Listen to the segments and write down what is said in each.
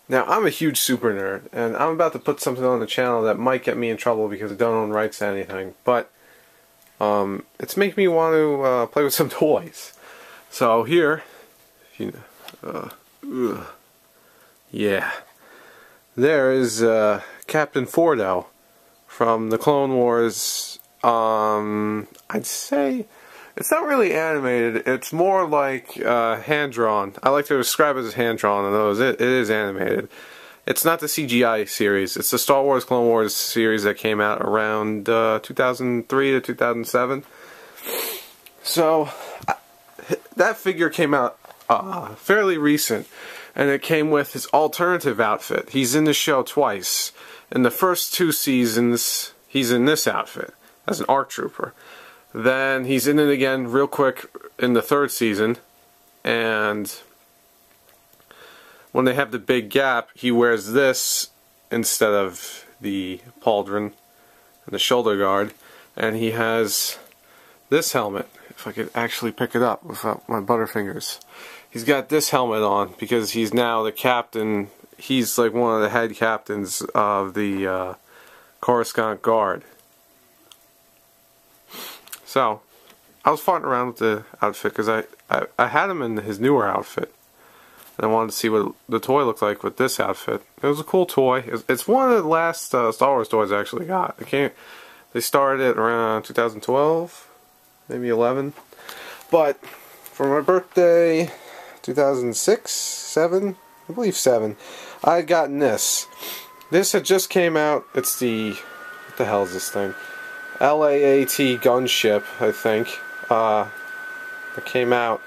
Now, I'm a huge super nerd, and I'm about to put something on the channel that might get me in trouble because I don't own rights to anything, but it's making me want to play with some toys. So here, yeah, there is Captain Fordo from the Clone Wars. I'd say it's not really animated, it's more like hand-drawn. I like to describe it as hand-drawn, although it is animated. It's not the CGI series, it's the Star Wars Clone Wars series that came out around 2003 to 2007. So, that figure came out fairly recent, and it came with his alternative outfit. He's in the show twice. In the first 2 seasons, he's in this outfit as an ARC Trooper. Then he's in it again real quick in the 3rd season, and when they have the big gap, he wears this instead of the pauldron and the shoulder guard, and he has this helmet. If I could actually pick it up without my butterfingers. He's got this helmet on because he's now the captain. He's like one of the head captains of the Coruscant Guard. So, I was farting around with the outfit because I had him in his newer outfit. And I wanted to see what the toy looked like with this outfit. It was a cool toy. It's one of the last Star Wars toys I actually got. They started it around 2012, maybe 11. But, for my birthday, 2006, 7, I believe 7, I had gotten this. This had just came out. It's the, what the hell is this thing? LAAT Gunship, I think. It came out.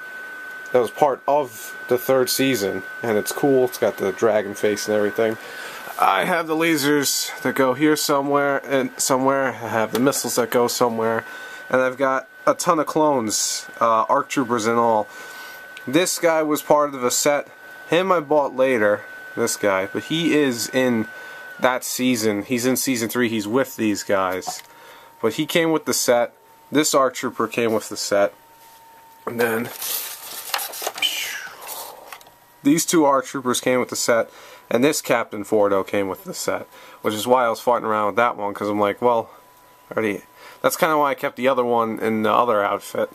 That was part of the 3rd season, and it's cool. It's got the dragon face and everything. I have the lasers that go here somewhere, and somewhere. I have the missiles that go somewhere, and I've got a ton of clones, ARC Troopers and all. This guy was part of a set. Him I bought later, this guy, but he is in that season. He's in season 3. He's with these guys. But he came with the set. This ARC Trooper came with the set. And then these 2 ARC Troopers came with the set. And this Captain Fordo came with the set. Which is why I was farting around with that one. Because I'm like, well, that's kind of why I kept the other one in the other outfit.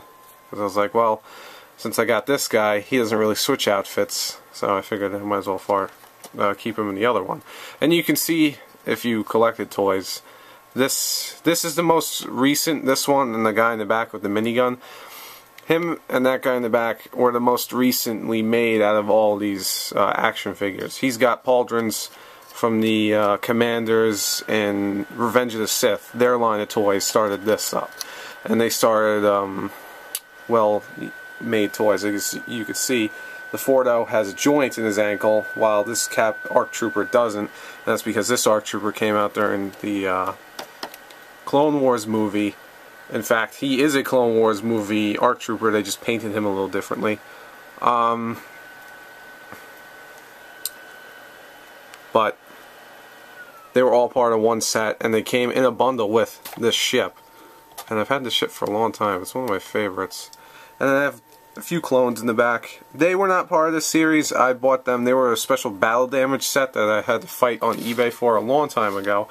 Because I was like, well, since I got this guy, he doesn't really switch outfits. So I figured I might as well keep him in the other one. And you can see, if you collected toys, this is the most recent, this one, and the guy in the back with the minigun. Him and that guy in the back were the most recently made out of all these action figures. He's got pauldrons from the Commanders and Revenge of the Sith. Their line of toys started this up. And they started, well-made toys. As you could see, the Fordo has a joint in his ankle, while this ARC Trooper doesn't. And that's because this ARC Trooper came out during the Clone Wars movie. In fact, he is a Clone Wars movie ARC Trooper. They just painted him a little differently. But they were all part of one set, and they came in a bundle with this ship. And I've had this ship for a long time. It's one of my favorites. And I have a few clones in the back. They were not part of this series. I bought them. They were a special battle damage set that I had to fight on eBay for a long time ago.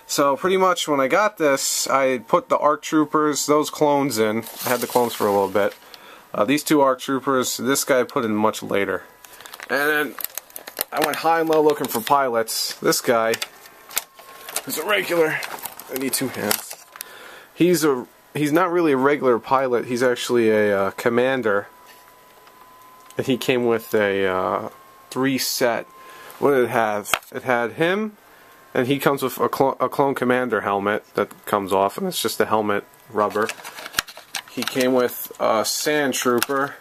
So pretty much when I got this, I put the ARC Troopers, those clones in. I had the clones for a little bit. These 2 ARC Troopers, this guy I put in much later. And then I went high and low looking for pilots. This guy is a regular. I need 2 hands. He's not really a regular pilot. He's actually a commander. And he came with a 3 set. What did it have? It had him. And he comes with a clone commander helmet that comes off, and it's just a helmet, rubber. He came with a sand trooper,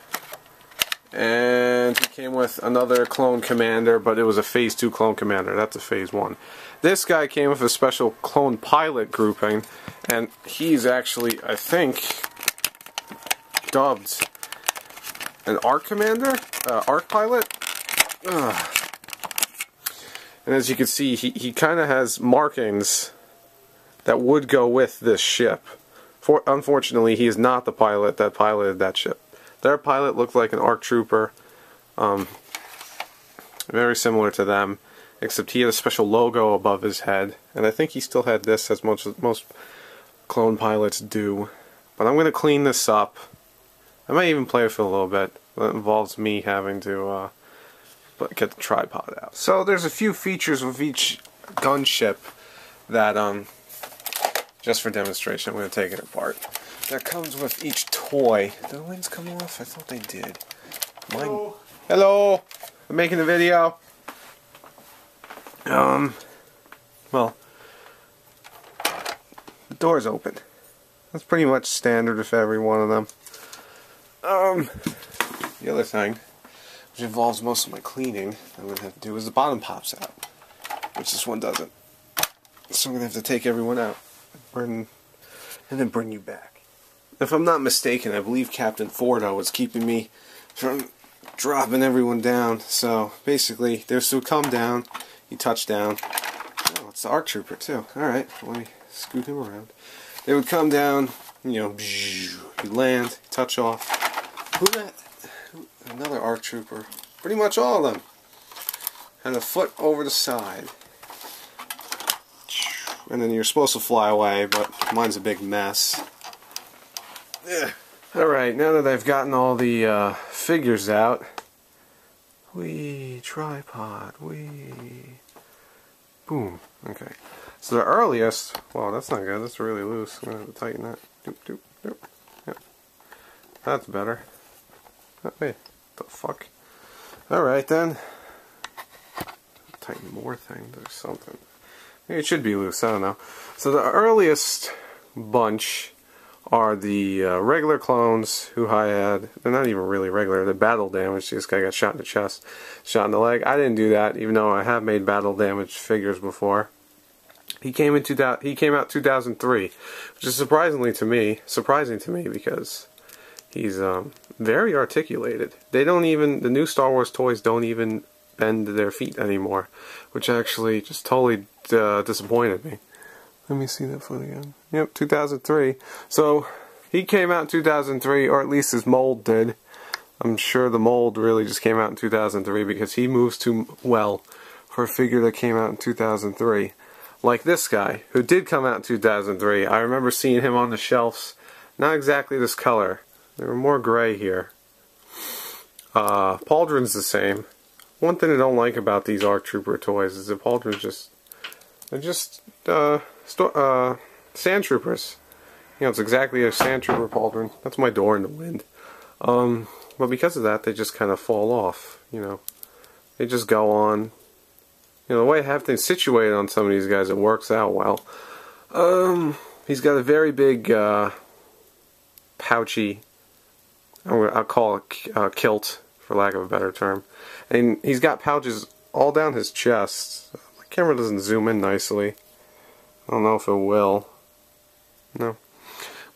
and he came with another clone commander, but it was a phase 2 clone commander. That's a phase 1. This guy came with a special clone pilot grouping, and he's actually, I think, dubbed an ARC commander? ARC pilot? Ugh. And as you can see, he kind of has markings that would go with this ship. Unfortunately, he is not the pilot that piloted that ship. Their pilot looked like an ARC Trooper, very similar to them. except he had a special logo above his head, and I think he still had this, as most clone pilots do. But I'm going to clean this up. I might even play with it a little bit. That involves me having to get the tripod out. So there's a few features with each gunship that, just for demonstration, I'm going to take it apart. That comes with each toy. Did the wings come off? I thought they did. Hello. Hello. I'm making a video. Well, the door's open. That's pretty much standard with every one of them. The other thing, which involves most of my cleaning, I'm going to have to do is the bottom pops out, which this one doesn't. So I'm going to have to take everyone out and then bring you back. If I'm not mistaken, I believe Captain Fordo was keeping me from dropping everyone down. So basically, they're still come down, you touch down. Oh, it's the ARC Trooper too. Alright, let me scoot him around. They would come down, you know, you land, touch off. Who's that? Another ARC Trooper. Pretty much all of them. And a foot over the side. And then you're supposed to fly away, but mine's a big mess. Alright, now that I've gotten all the figures out, tripod, boom. Okay. So the earliest, wow, that's not good, that's really loose. I'm going to have to tighten that. Doop, doop, doop. Yep. That's better. Oh, wait, the fuck? Alright then. Tighten more things or something. Maybe it should be loose, I don't know. So the earliest bunch are the regular clones who I had. They're not even really regular, they're battle damage. This guy got shot in the chest, shot in the leg. I didn't do that, even though I have made battle damage figures before. He came out 2003, which is surprising to me because he's very articulated. They don't even, the new Star Wars toys don't even bend their feet anymore, which actually just totally disappointed me. Let me see that foot again. Yep, 2003. So he came out in 2003, or at least his mold did. I'm sure the mold really just came out in 2003 because he moves too well for a figure that came out in 2003. Like this guy, who did come out in 2003. I remember seeing him on the shelves. Not exactly this color. They were more gray here. Pauldron's the same. One thing I don't like about these ARC Trooper toys is that Pauldron's they're just sand troopers. You know, it's exactly a sand trooper Pauldron. That's my door in the wind. But because of that, they just kind of fall off. You know, they just go on. You know, the way I have things situated on some of these guys, it works out well. He's got a very big, pouchy, I'll call it kilt, for lack of a better term. And he's got pouches all down his chest. My camera doesn't zoom in nicely. I don't know if it will. No.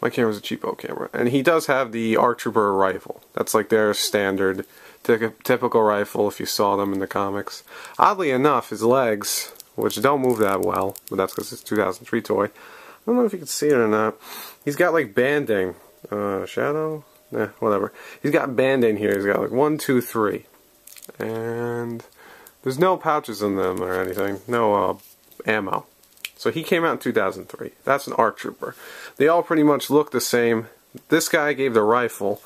My camera's a cheapo camera. And he does have the ARC Trooper rifle. That's like their standard, typical rifle if you saw them in the comics. Oddly enough, his legs, which don't move that well, but that's because it's a 2003 toy. I don't know if you can see it or not. He's got like banding. Shadow? Eh, whatever. He's got banding here. He's got like 1, 2, 3. And there's no pouches in them or anything. No ammo. So he came out in 2003. That's an ARC Trooper. They all pretty much look the same. This guy gave the rifle.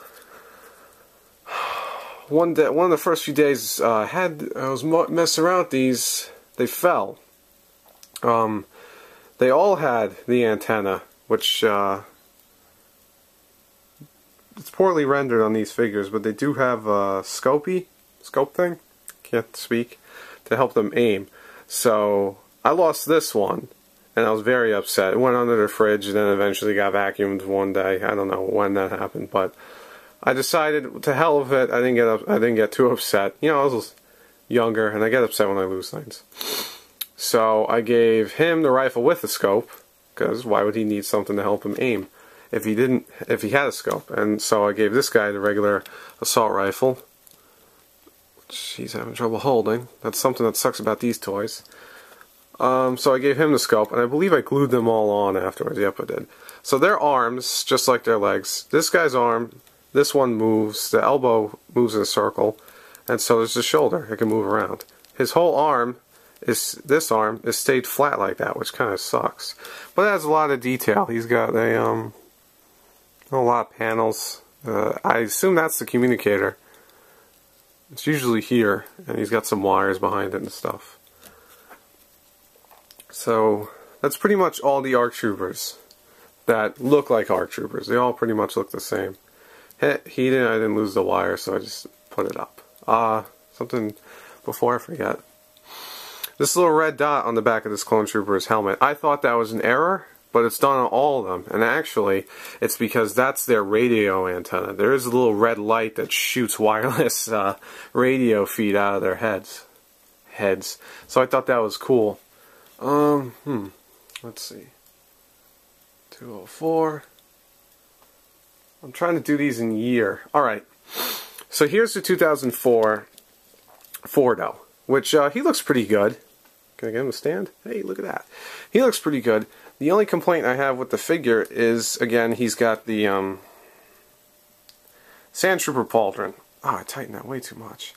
One of the first few days I was messing around with these. They fell. They all had the antenna, which it's poorly rendered on these figures, but they do have a scope thing, can't speak, to help them aim. So I lost this one, and I was very upset. It went under the fridge, and then eventually got vacuumed one day. I don't know when that happened, but I decided, to hell with it. I didn't get too upset. You know, I was younger, and I get upset when I lose things. So I gave him the rifle with the scope, because why would he need something to help him aim if he had a scope? And so I gave this guy the regular assault rifle, which he's having trouble holding. That's something that sucks about these toys. So I gave him the scope, and I believe I glued them all on afterwards. Yep, I did. So their arms, just like their legs. This guy's arm, this one moves, the elbow moves in a circle, and so there's the shoulder. It can move around. His whole arm this arm is stayed flat like that, which kind of sucks. But it has a lot of detail. He's got a lot of panels. I assume that's the communicator. It's usually here, and he's got some wires behind it and stuff. So that's pretty much all the ARC troopers that look like ARC troopers. They all pretty much look the same. I didn't lose the wire, so I just put it up. Something before I forget. This little red dot on the back of this clone trooper's helmet, I thought that was an error, but it's done on all of them. And actually, it's because that's their radio antenna. There is a little red light that shoots wireless radio feed out of their heads. So I thought that was cool. Let's see. 204. I'm trying to do these in year. Alright. So here's the 2004 Fordo, which he looks pretty good. Can I get him to stand? Hey, look at that. He looks pretty good. The only complaint I have with the figure is, again, he's got the Sand Trooper pauldron. I tightened that way too much.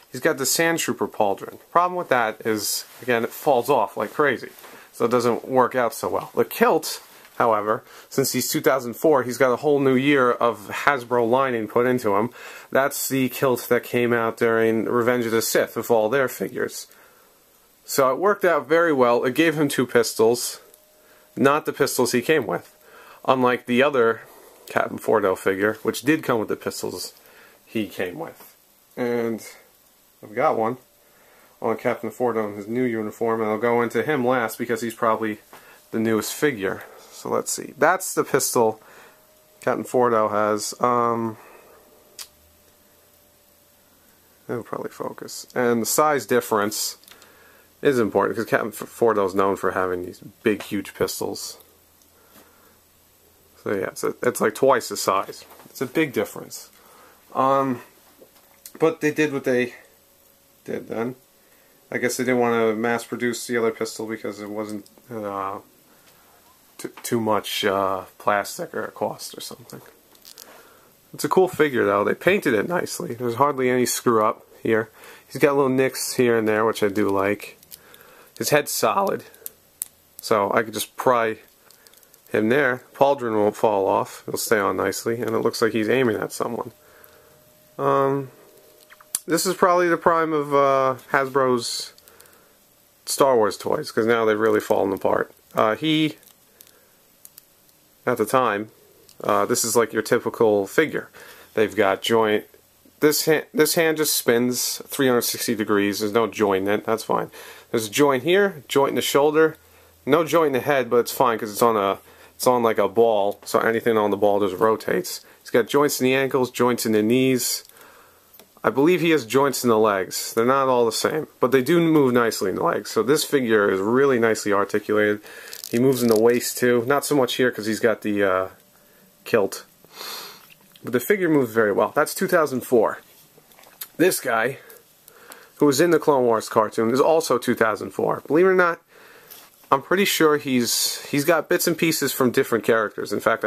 He's got the Sand Trooper pauldron. Problem with that is, again, it falls off like crazy. So it doesn't work out so well. The kilt, however, since he's 2004, he's got a whole new year of Hasbro lining put into him. That's the kilt that came out during Revenge of the Sith with all their figures. So it worked out very well. It gave him 2 pistols, not the pistols he came with. Unlike the other Captain Fordo figure, which did come with the pistols he came with. And I've got one on Captain Fordo in his new uniform, and I'll go into him last because he's probably the newest figure. So let's see. That's the pistol Captain Fordo has. It'll probably focus. And the size difference is important because Captain Fordo is known for having these big, huge pistols. So yeah, it's like twice the size. It's a big difference. But they did what they did then. I guess they didn't want to mass produce the other pistol because it wasn't too much plastic or cost or something. It's a cool figure though. They painted it nicely. There's hardly any screw up here. He's got little nicks here and there, which I do like. His head's solid, so I could just pry him there. Pauldron won't fall off. It'll stay on nicely, and it looks like he's aiming at someone. This is probably the prime of Hasbro's Star Wars toys, because now they've really fallen apart. At the time, this is like your typical figure. They've got joint. This hand just spins 360 degrees. There's no joint in it. That's fine. There's a joint here, joint in the shoulder, no joint in the head, but it's fine because it's on like a ball. So anything on the ball just rotates. He's got joints in the ankles, joints in the knees. I believe he has joints in the legs. They're not all the same, but they do move nicely in the legs. So this figure is really nicely articulated. He moves in the waist too. Not so much here because he's got the kilt. But the figure moves very well. That's 2004. This guy, who was in the Clone Wars cartoon, is also 2004. Believe it or not, I'm pretty sure he's got bits and pieces from different characters. In fact,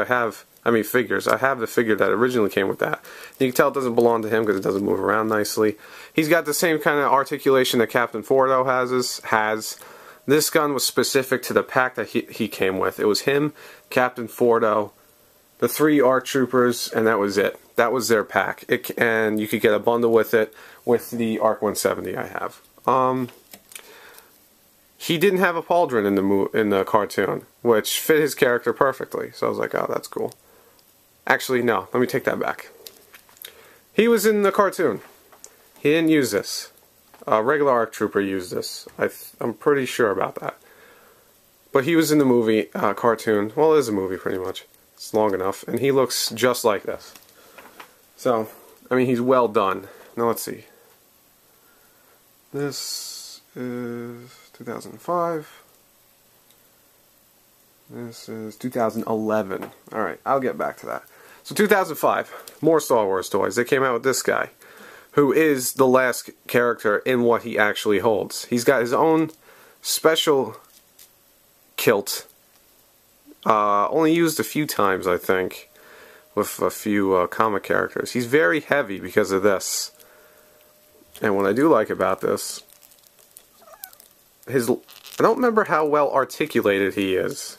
figures. I have the figure that originally came with that. You can tell it doesn't belong to him because it doesn't move around nicely. He's got the same kind of articulation that Captain Fordo has. This gun was specific to the pack that he came with. It was him, Captain Fordo, the 3 ARC troopers, and that was it. That was their pack. And you could get a bundle with it with the ARC 170 I have. He didn't have a pauldron in the cartoon, which fit his character perfectly. So I was like, oh, that's cool. Actually, no. Let me take that back. He was in the cartoon. He didn't use this. A regular ARC trooper used this. I'm pretty sure about that. But he was in the movie cartoon. Well, it is a movie pretty much. It's long enough. And he looks just like this. So, I mean, he's well done. Now, let's see. This is 2005. This is 2011. Alright, I'll get back to that. So 2005, more Star Wars toys. They came out with this guy, who is the last character in what he actually holds. He's got his own special kilt. Only used a few times, I think, with a few comic characters. He's very heavy because of this. And what I do like about this I don't remember how well articulated he is,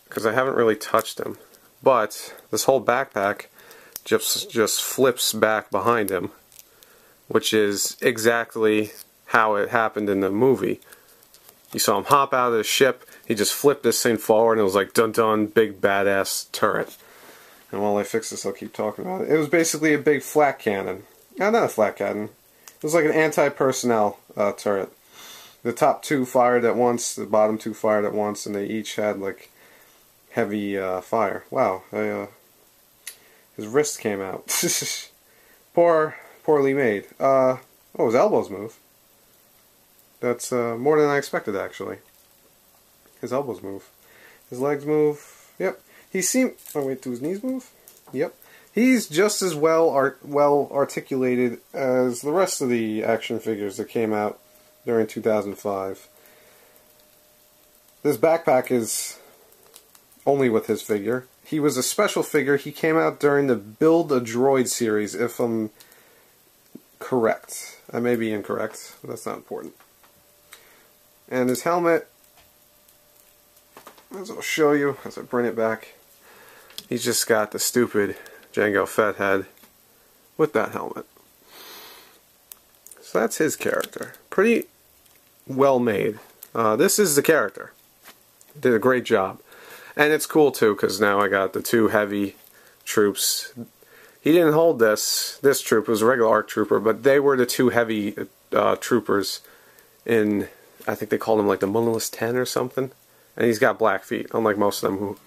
because I haven't really touched him. But this whole backpack just flips back behind him, which is exactly how it happened in the movie. You saw him hop out of the ship, he just flipped this thing forward, and it was like dun-dun, big badass turret. And while I fix this, I'll keep talking about it. It was basically a big flat cannon. No, not a flat cannon. It was like an anti-personnel turret. The top two fired at once, the bottom two fired at once, and they each had like heavy fire. Wow, his wrist came out. Poorly made. Oh, his elbows move. That's more than I expected, actually. His elbows move. His legs move. Yep. He seemed... Oh, wait, do his knees move? Yep. He's just as well articulated as the rest of the action figures that came out during 2005. This backpack is only with his figure. He was a special figure. He came out during the Build a Droid series, if I'm correct. I may be incorrect, but that's not important. And his helmet, as I'll show you as I bring it back, he's just got the stupid Jango Fett head with that helmet. So that's his character. Pretty well made. This is the character. Did a great job. And it's cool too, because now I got the two heavy troops. He didn't hold this. This troop was a regular ARC trooper, but they were the two heavy troopers in, I think they called him like the Muunilinst 10 or something. And he's got black feet, unlike most of them who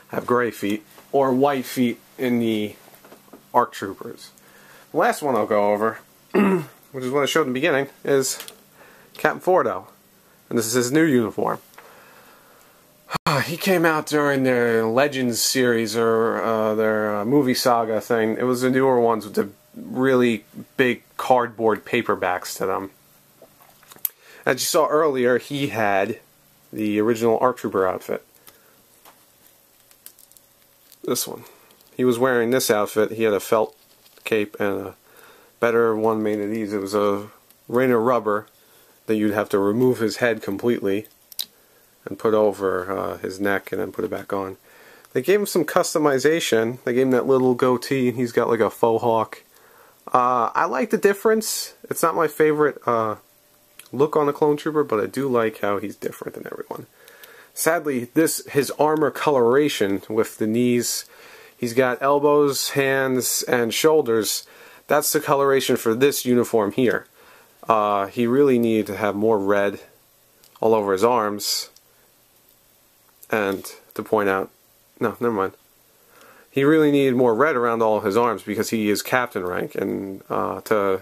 have gray feet or white feet in the ARC troopers. The last one I'll go over, which is what I showed in the beginning, is Captain Fordo. And this is his new uniform. He came out during their Legends series, or their movie saga thing. It was the newer ones with the really big cardboard paperbacks to them. As you saw earlier, he had the original ARC Trooper outfit. This one. He was wearing this outfit. He had a felt cape and a better one made of these. It was a ring of rubber that you'd have to remove his head completely and put over his neck and then put it back on. They gave him some customization. They gave him that little goatee, and he's got like a faux hawk. I like the difference. It's not my favorite look on a clone trooper, but I do like how he's different than everyone. Sadly, his armor coloration with the knees, he's got elbows, hands, and shoulders. That's the coloration for this uniform here. He really needed to have more red all over his arms. And to point out, no, never mind. He really needed more red around all his arms because he is Captain rank, and to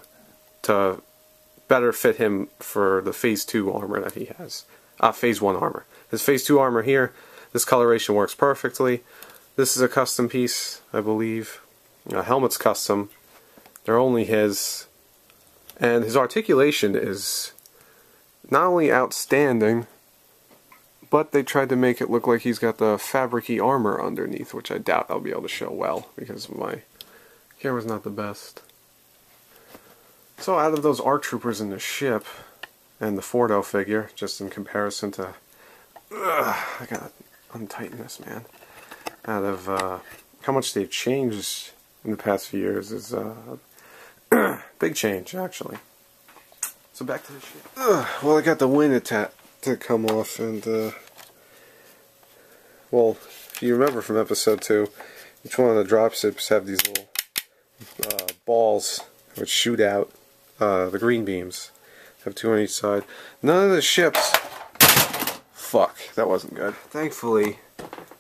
better fit him for the Phase 2 armor that he has. Phase 1 armor. His Phase 2 armor here, this coloration works perfectly. This is a custom piece, I believe. Helmet's custom. They're only his. And his articulation is not only outstanding, but they tried to make it look like he's got the fabric-y armor underneath, which I doubt I'll be able to show well, because my camera's not the best. So out of those ARC troopers in the ship, and the Fordo figure, just in comparison to... I gotta untighten this, man. Out of how much they've changed in the past few years is big change, actually. So back to the ship. Well, I got the wing attack to come off, and well, if you remember from episode 2, each one of the dropships have these little balls which shoot out the green beams. Have 2 on each side. None of the ships... Fuck, that wasn't good. Thankfully,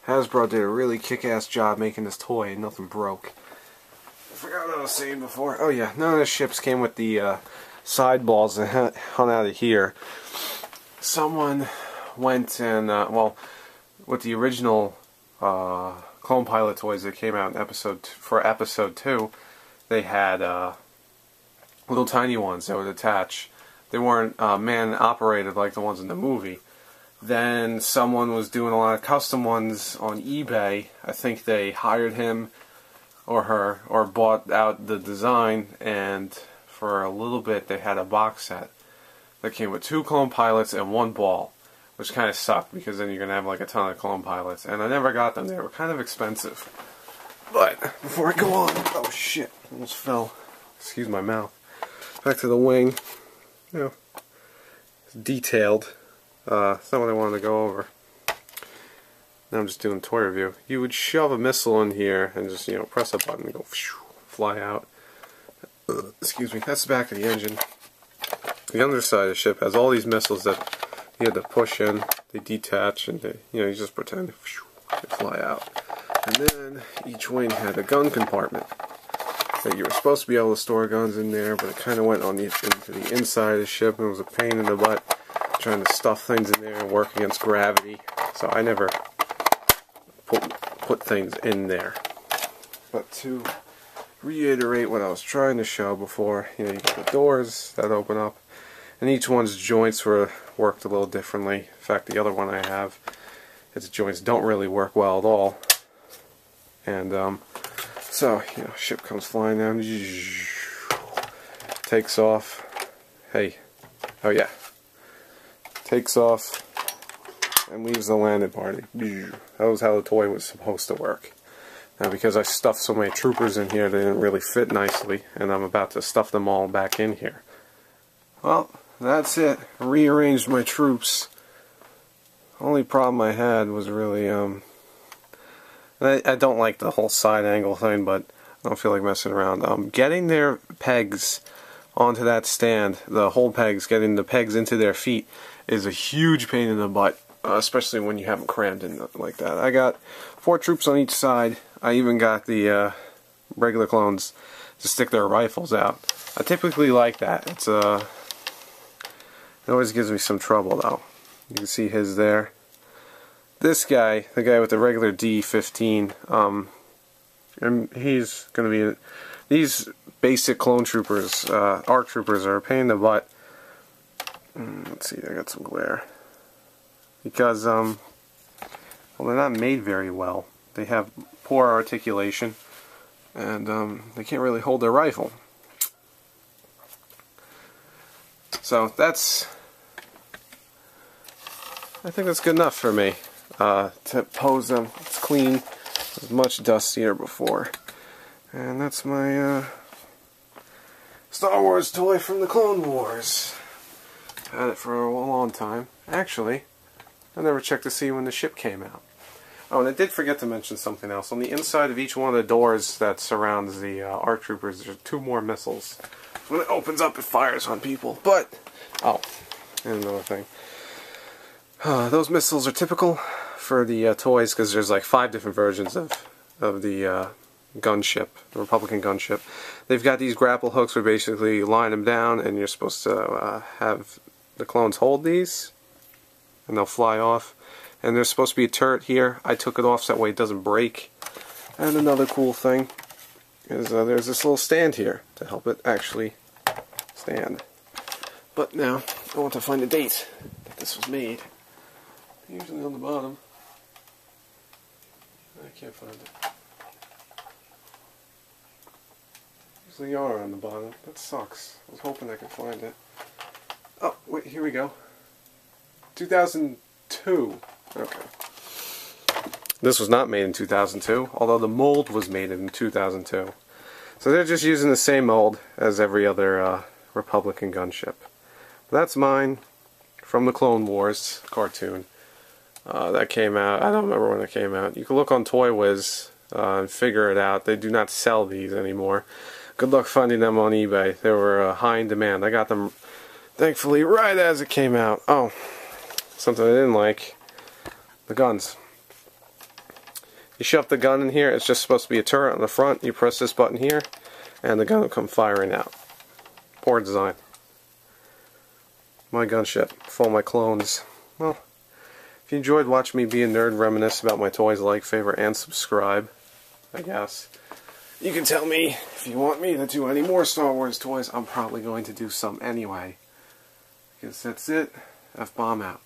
Hasbro did a really kick-ass job making this toy and nothing broke. I forgot what I was saying before. Oh yeah, none of the ships came with the side balls that hung out of here. Someone went and, well, with the original Clone Pilot toys that came out in for episode 2, they had little tiny ones that would attach. They weren't man-operated like the ones in the movie. Then someone was doing a lot of custom ones on eBay. I think they hired him or her, or bought out the design, and for a little bit they had a box set. that came with 2 clone pilots and 1 ball, which kind of sucked because then you're going to have like a ton of clone pilots. And I never got them. They were kind of expensive. But before I go on, oh shit, almost fell. Excuse my mouth. Back to the wing. You know, it's detailed. It's not what I wanted to go over. Now I'm just doing toy review. You would shove a missile in here and just, you know, press a button and go fly out. Excuse me. That's the back of the engine. The underside of the ship has all these missiles that you had to push in. They detach and they, you know, you just pretend they fly out. And then each wing had a gun compartment that you were supposed to be able to store guns in there, but it kind of went on into the inside of the ship and it was a pain in the butt trying to stuff things in there and work against gravity. So I never put things in there. But to reiterate what I was trying to show before, you know, you got the doors that open up, and each one's joints worked a little differently. In fact, the other one I have, its joints don't really work well at all. And so, you know, ship comes flying down, takes off. Hey, oh yeah, takes off and leaves the landing party. That was how the toy was supposed to work. Now, because I stuffed so many troopers in here, they didn't really fit nicely, and I'm about to stuff them all back in here. Well, that's it. Rearranged my troops. Only problem I had was really, I don't like the whole side angle thing, but I don't feel like messing around. Getting their pegs onto that stand, the whole pegs, getting the pegs into their feet is a huge pain in the butt. Especially when you have them crammed in like that. I got 4 troops on each side. I even got the regular clones to stick their rifles out. I typically like that. It always gives me some trouble though. You can see his there. This guy, the guy with the regular D15, and he's going to be... These basic clone troopers, ARC troopers, are a pain in the butt. Let's see, I got some glare. Because, well, they're not made very well. They have poor articulation, and they can't really hold their rifle. So that's, I think that's good enough for me to pose them. It's clean. It was much dustier before. And that's my Star Wars toy from the Clone Wars. Had it for a long time. Actually, I never checked to see when the ship came out. Oh, and I did forget to mention something else. On the inside of each one of the doors that surrounds the ARC troopers, there's 2 more missiles. When it opens up, it fires on people. But, oh, and another thing. Those missiles are typical for the toys because there's like 5 different versions of the gunship, the Republican gunship. They've got these grapple hooks where basically you line them down and you're supposed to have the clones hold these and they'll fly off. And there's supposed to be a turret here. I took it off so that way it doesn't break. And another cool thing is there's this little stand here to help it actually stand. But now I want to find the date that this was made. Usually on the bottom. I can't find it. Usually are on the bottom. That sucks. I was hoping I could find it. Oh, wait, here we go. 2002. Okay. This was not made in 2002, although the mold was made in 2002. So they're just using the same mold as every other Republican gunship. That's mine from the Clone Wars cartoon. That came out, I don't remember when it came out. You can look on Toy Wiz and figure it out. They do not sell these anymore. Good luck finding them on eBay. They were high in demand. I got them, thankfully, right as it came out. Oh, something I didn't like. The guns. You shove the gun in here, it's just supposed to be a turret on the front. You press this button here, and the gun will come firing out. Poor design. My gunship, full of my clones. Well, if you enjoyed watching me be a nerd, reminisce about my toys, like, favorite, and subscribe, I guess. You can tell me if you want me to do any more Star Wars toys. I'm probably going to do some anyway. I guess that's it. F-bomb out.